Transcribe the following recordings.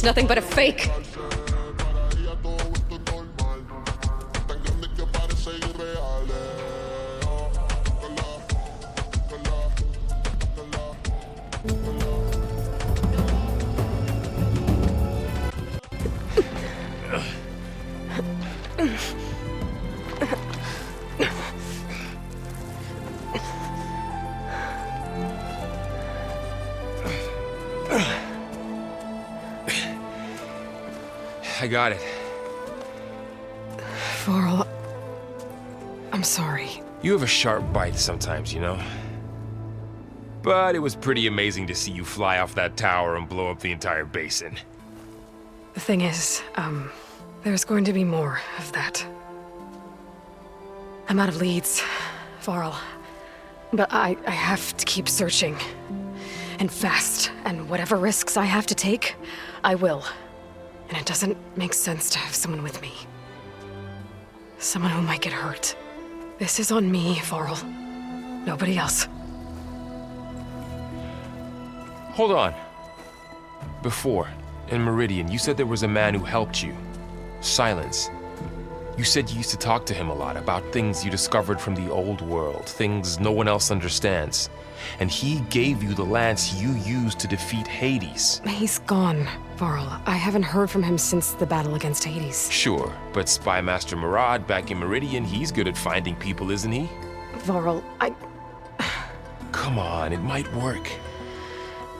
nothing but a fake. I got it. Varl, I'm sorry. You have a sharp bite sometimes, you know? But it was pretty amazing to see you fly off that tower and blow up the entire basin. The thing is, there's going to be more of that. I'm out of leads, Varl. But I have to keep searching. And fast. And whatever risks I have to take, I will. And it doesn't make sense to have someone with me. Someone who might get hurt. This is on me, Varl. Nobody else. Hold on. Before, in Meridian, you said there was a man who helped you. Silence. You said you used to talk to him a lot about things you discovered from the old world, things no one else understands. And he gave you the lance you used to defeat Hades. He's gone, Varl. I haven't heard from him since the battle against Hades. Sure, but Spy Master Murad back in Meridian, he's good at finding people, isn't he? Varl, Come on, it might work.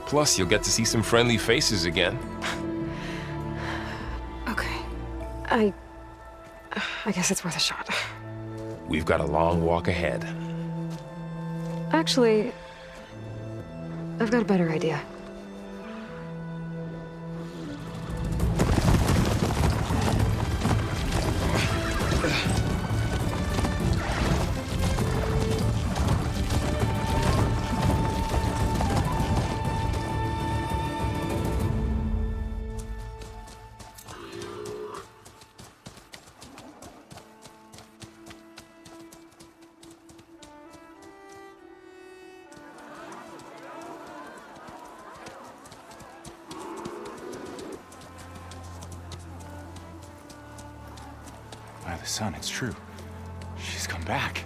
Plus, you'll get to see some friendly faces again. Okay. I guess it's worth a shot. We've got a long walk ahead. Actually, I've got a better idea. By the sun, it's true. She's come back.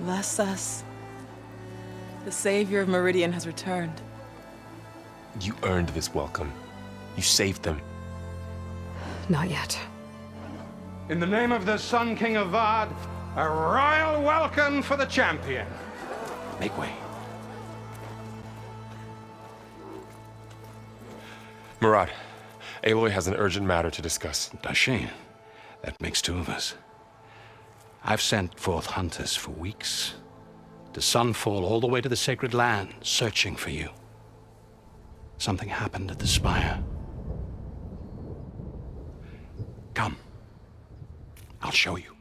Bless us. The savior of Meridian has returned. You earned this welcome. You saved them. Not yet. In the name of the Sun-King Avad, a royal welcome for the champion. Make way. Murad, Aloy has an urgent matter to discuss. Does she? That makes two of us. I've sent forth hunters for weeks. To sunfall all the way to the sacred land, searching for you. Something happened at the spire. Come. I'll show you.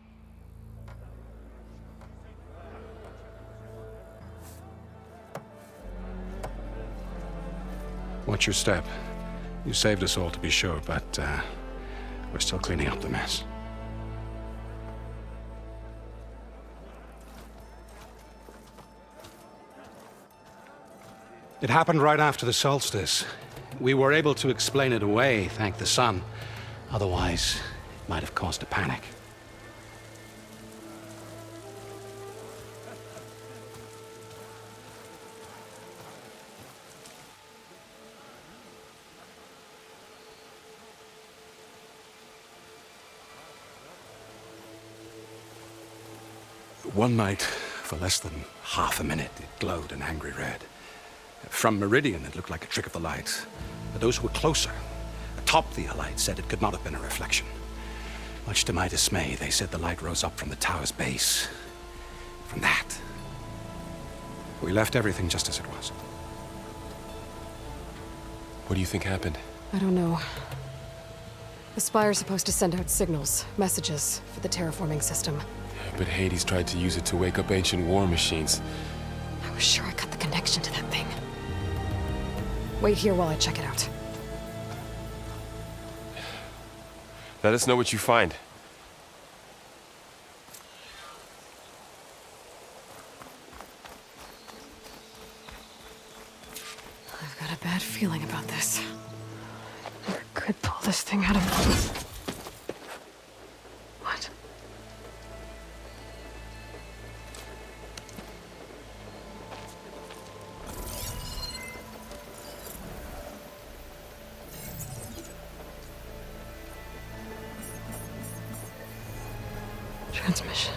Watch your step. You saved us all, to be sure, but we're still cleaning up the mess. It happened right after the solstice. We were able to explain it away, thank the sun. Otherwise, it might have caused a panic. One night, for less than half a minute, it glowed an angry red. From Meridian, it looked like a trick of the light. But those who were closer, atop the light, said it could not have been a reflection. Much to my dismay, they said the light rose up from the tower's base. From that, we left everything just as it was. What do you think happened? I don't know. The Spire's supposed to send out signals, messages, for the terraforming system. But Hades tried to use it to wake up ancient war machines. I was sure I cut the connection to that thing. Wait here while I check it out. Let us know what you find. I've got a bad feeling about this. Never could pull this thing out of... What? Transmission.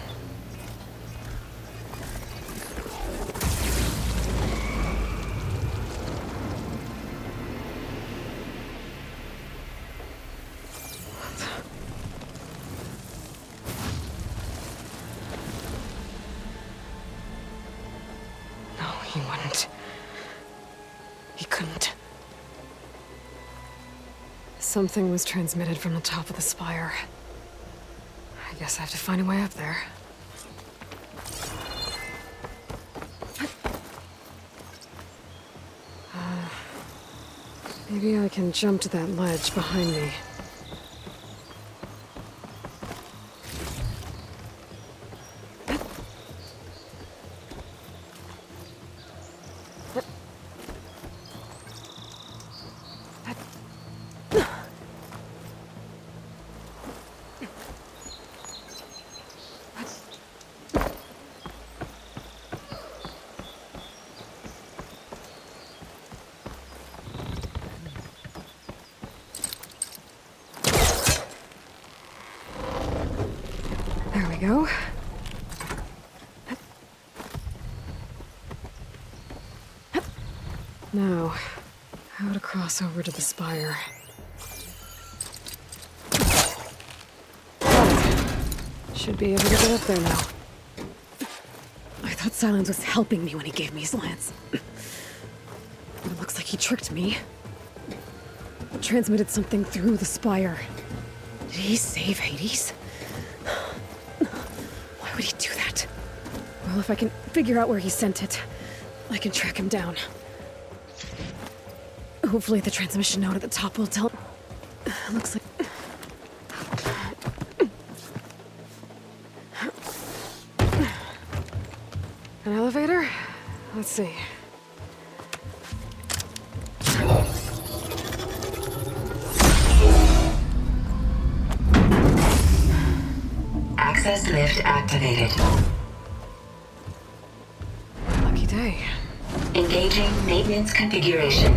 No, he wouldn't. He couldn't. Something was transmitted from the top of the spire. I guess I have to find a way up there. Maybe I can jump to that ledge behind me. There we go. Now, how to cross over to the spire. Should be able to get up there now. I thought Silence was helping me when he gave me his lance. But it looks like he tricked me. Transmitted something through the spire. Did he save Hades? Why would he do that? Well, if I can figure out where he sent it, I can track him down. Hopefully the transmission node at the top will tell... Looks like... An elevator? Let's see. Access lift activated. Lucky day. Engaging maintenance configuration.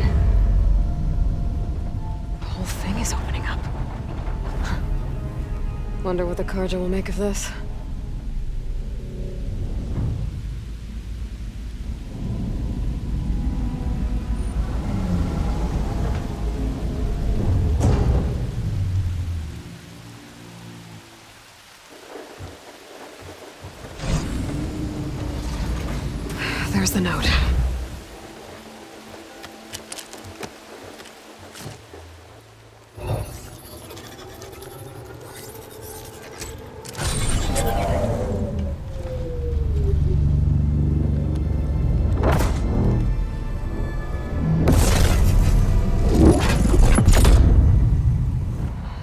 The whole thing is opening up. Wonder what the Carja will make of this. There's the note.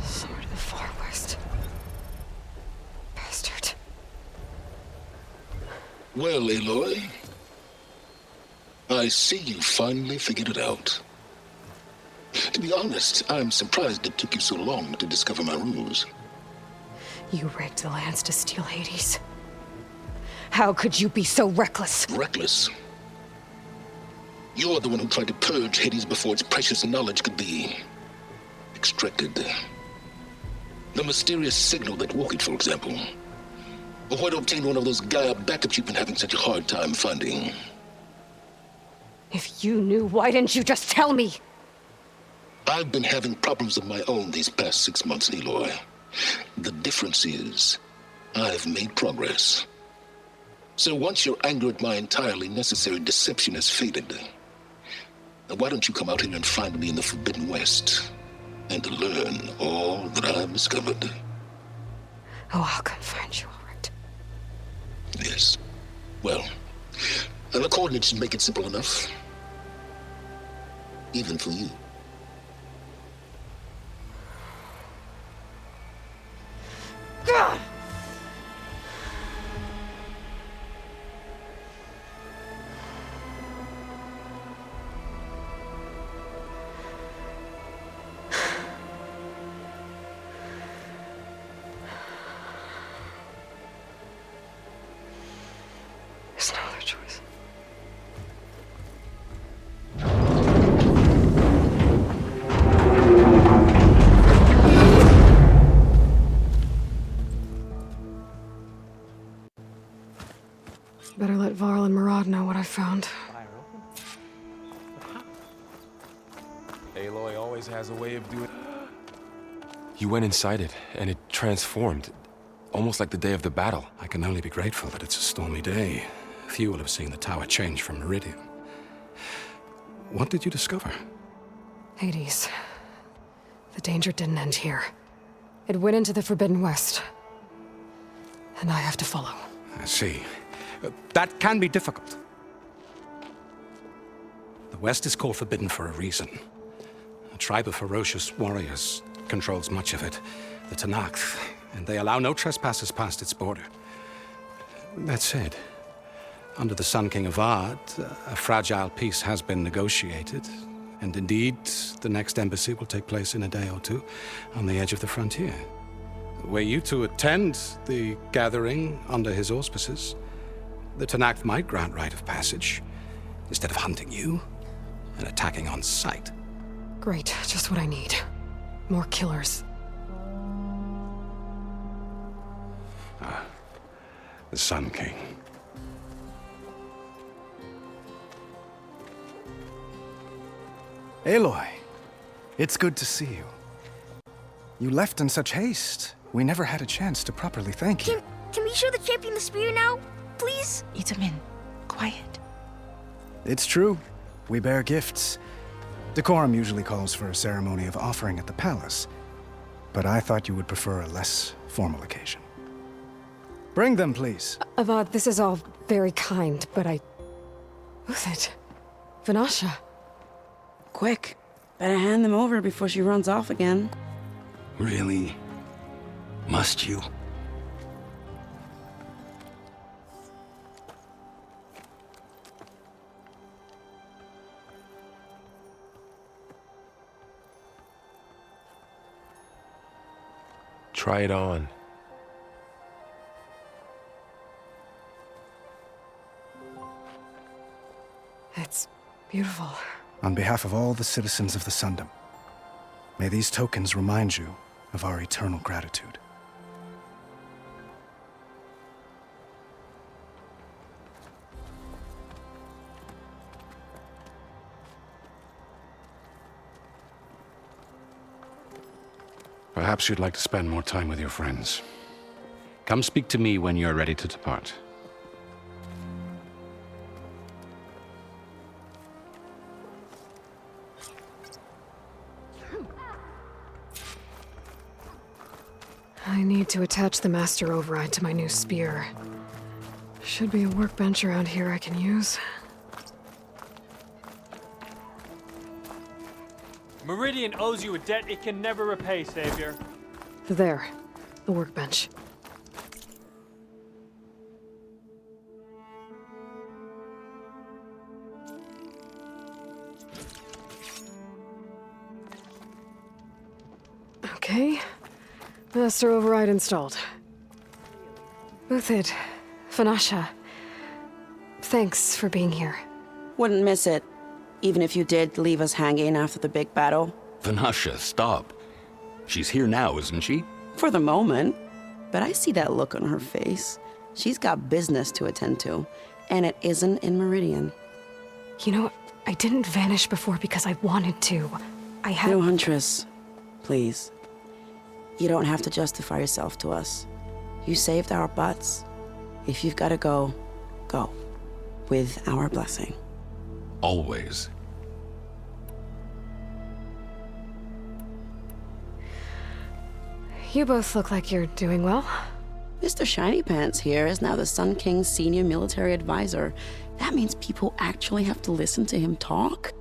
Sword of the Far West. Bastard. Well, Aloy, I see you finally figured it out. To be honest, I'm surprised it took you so long to discover my ruse. You rigged the lance to steal Hades. How could you be so reckless? Reckless? You're the one who tried to purge Hades before its precious knowledge could be extracted. The mysterious signal that woke it, for example. Or where to obtain one of those Gaia backups you've been having such a hard time finding. If you knew, why didn't you just tell me? I've been having problems of my own these past 6 months, Aloy. The difference is, I've made progress. So once your anger at my entirely necessary deception has faded, why don't you come out here and find me in the Forbidden West and learn all that I've discovered? Oh, I'll come find you, all right. Yes. Well, the coordinates should make it simple enough. Even for you. God! yours has a way of doing... You went inside it, and it transformed. Almost like the day of the battle. I can only be grateful that it's a stormy day. Few will have seen the tower change from Meridian. What did you discover? Hades. The danger didn't end here. It went into the Forbidden West. And I have to follow. I see. That can be difficult. The West is called Forbidden for a reason. A tribe of ferocious warriors controls much of it, the Tenakth, and they allow no trespassers past its border. That said, under the Sun-King Avad, a fragile peace has been negotiated, and indeed, the next embassy will take place in a day or two on the edge of the frontier. Were you to attend the gathering under his auspices, the Tenakth might grant right of passage, instead of hunting you and attacking on sight. Great, just what I need. More killers. The Sun-King. Aloy, it's good to see you. You left in such haste. We never had a chance to properly thank you. Can we show the champion the spear now, please? Itamin, quiet. It's true. We bear gifts. Decorum usually calls for a ceremony of offering at the palace, but I thought you would prefer a less formal occasion. Bring them, please. Avad, this is all very kind, but Who's it? Vanasha. Quick. Better hand them over before she runs off again. Really? Must you? Try it on. It's beautiful. On behalf of all the citizens of the Sundom, may these tokens remind you of our eternal gratitude. Perhaps you'd like to spend more time with your friends. Come speak to me when you're ready to depart. I need to attach the Master Override to my new spear. Should be a workbench around here I can use. Meridian owes you a debt it can never repay, Savior. There. The workbench. Okay. Master Override installed. Uthid, Vanasha, thanks for being here. Wouldn't miss it, even if you did leave us hanging after the big battle. Vanasha, stop. She's here now, isn't she? For the moment. But I see that look on her face. She's got business to attend to, and it isn't in Meridian. You know, I didn't vanish before because I wanted to. I had... No, Huntress. Please. You don't have to justify yourself to us. You saved our butts. If you've got to go, go. With our blessing. Always. You both look like you're doing well. Mr. Shiny Pants here is now the Sun King's senior military advisor. That means people actually have to listen to him talk?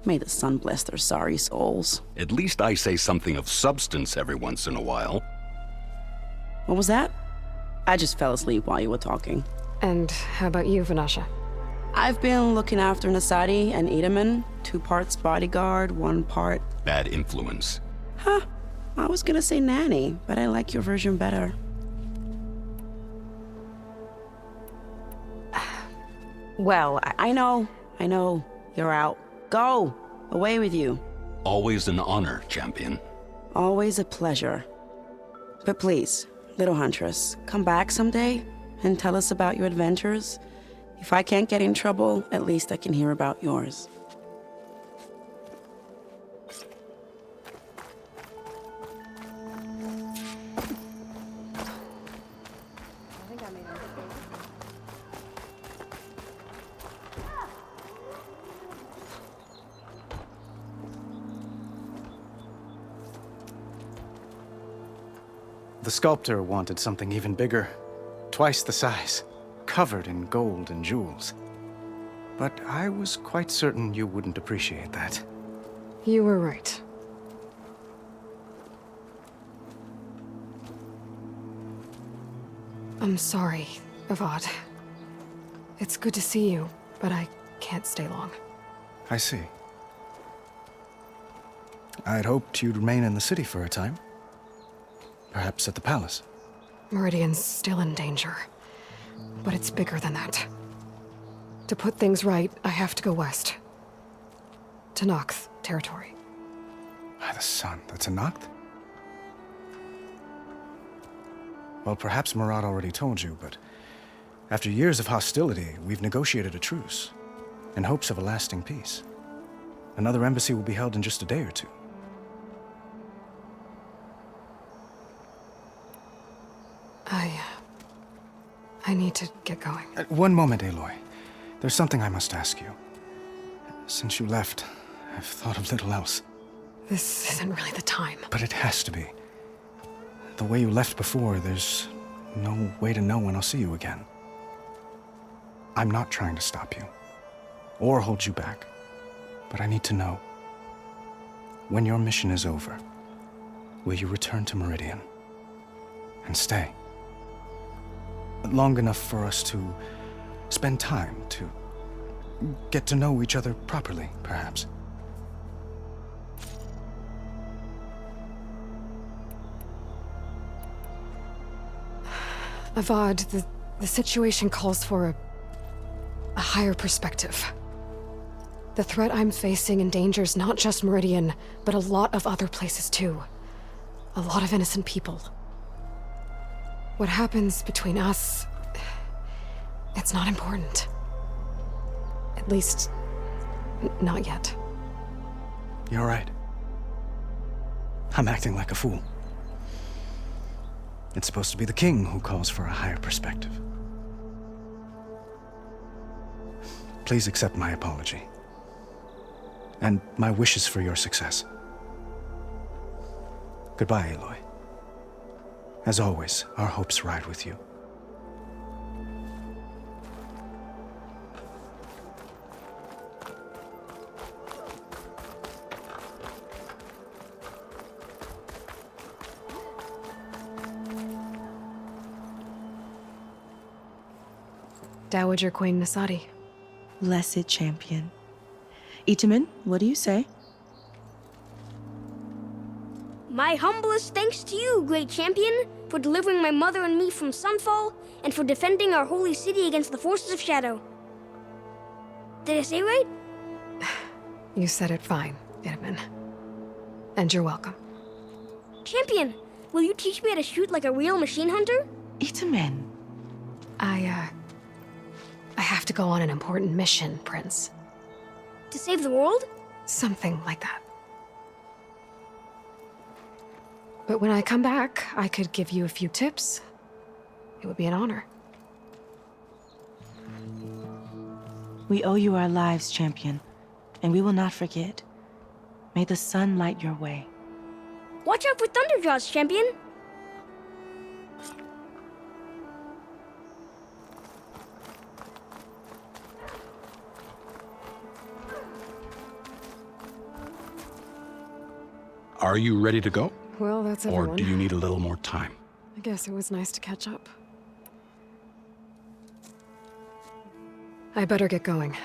May the sun bless their sorry souls. At least I say something of substance every once in a while. What was that? I just fell asleep while you were talking. And how about you, Vanasha? I've been looking after Nasadi and Edaman. 2 parts bodyguard, 1 part... Bad influence. Huh. I was gonna say nanny, but I like your version better. Well, I know. You're out. Go! Away with you. Always an honor, champion. Always a pleasure. But please, little Huntress, come back someday and tell us about your adventures. If I can't get in trouble, at least I can hear about yours. The sculptor wanted something even bigger, twice the size, covered in gold and jewels. But I was quite certain you wouldn't appreciate that. You were right. I'm sorry, Avad. It's good to see you, but I can't stay long. I see. I'd hoped you'd remain in the city for a time. Perhaps at the palace. Meridian's still in danger. But it's bigger than that. To put things right, I have to go west. To Noct territory. By the sun, that's a Noct? Well, perhaps Murad already told you, but after years of hostility, we've negotiated a truce, in hopes of a lasting peace. Another embassy will be held in just a day or two. I need to get going. One moment, Aloy. There's something I must ask you. Since you left, I've thought of little else. This isn't really the time. But it has to be. The way you left before, there's no way to know when I'll see you again. I'm not trying to stop you, or hold you back, but I need to know. When your mission is over, will you return to Meridian? And stay? Long enough for us to spend time, to get to know each other properly, perhaps. Avad, the situation calls for a higher perspective. The threat I'm facing endangers not just Meridian, but a lot of other places too. A lot of innocent people. What happens between us, it's not important. At least, not yet. You're right. I'm acting like a fool. It's supposed to be the king who calls for a higher perspective. Please accept my apology. And my wishes for your success. Goodbye, Aloy. As always, our hopes ride with you. Dowager Queen Nasadi. Blessed champion. Itamen, what do you say? My humblest thanks to you, great champion, for delivering my mother and me from Sunfall, and for defending our holy city against the forces of Shadow. Did I say right? You said it fine, Itamen. And you're welcome. Champion, will you teach me how to shoot like a real machine hunter? Itamen. I have to go on an important mission, Prince. To save the world? Something like that. But when I come back, I could give you a few tips. It would be an honor. We owe you our lives, champion, and we will not forget. May the sun light your way. Watch out for Thunderjaws, champion! Are you ready to go? Well, that's everyone. Or do you need a little more time? I guess it was nice to catch up. I better get going.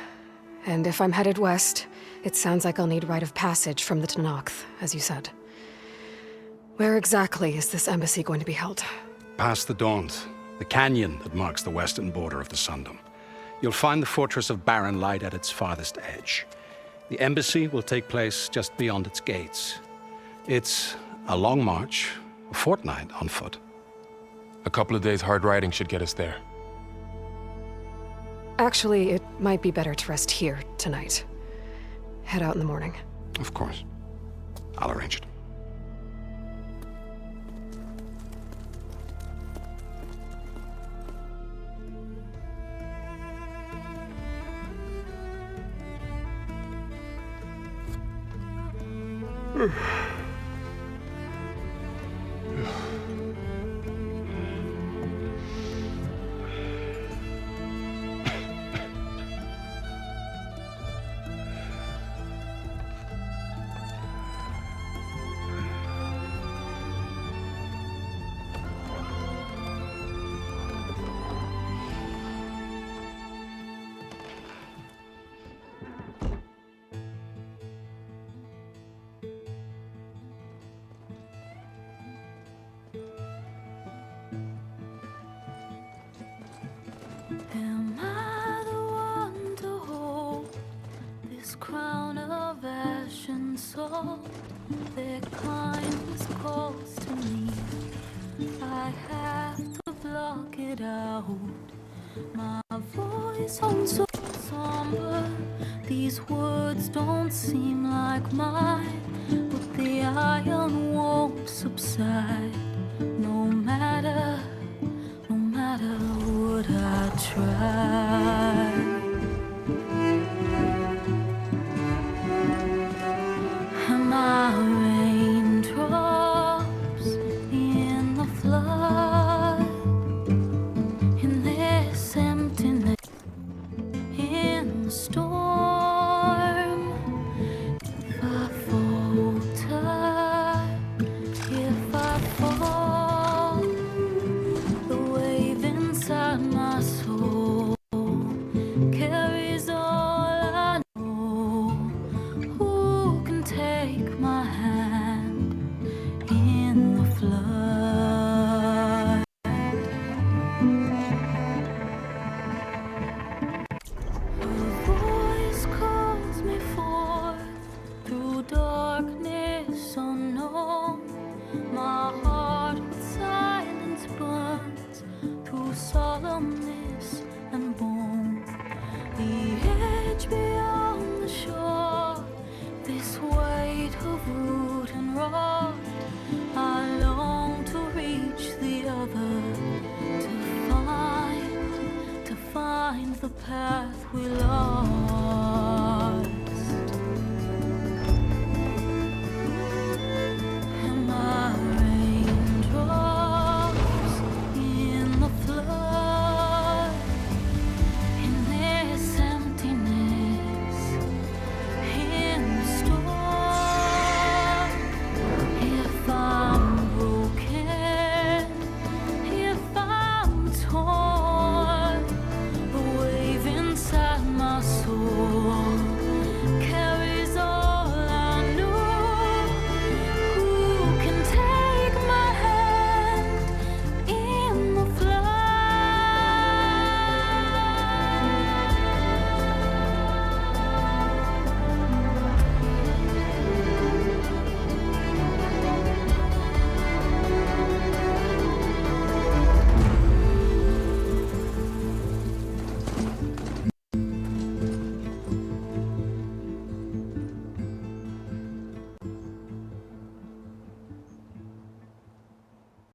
And if I'm headed west, it sounds like I'll need rite of passage from the Tenakth, as you said. Where exactly is this embassy going to be held? Past the Daunt, the canyon that marks the western border of the Sundom. You'll find the fortress of Barren Light at its farthest edge. The embassy will take place just beyond its gates. It's a long march, a fortnight on foot. A couple of days hard riding should get us there. Actually, it might be better to rest here tonight. Head out in the morning. Of course. I'll arrange it. crown of ash and salt. Their kindness calls to me. I have to block it out. My voice sounds so somber. These words don't seem like mine, but the iron won't subside. No matter what I try.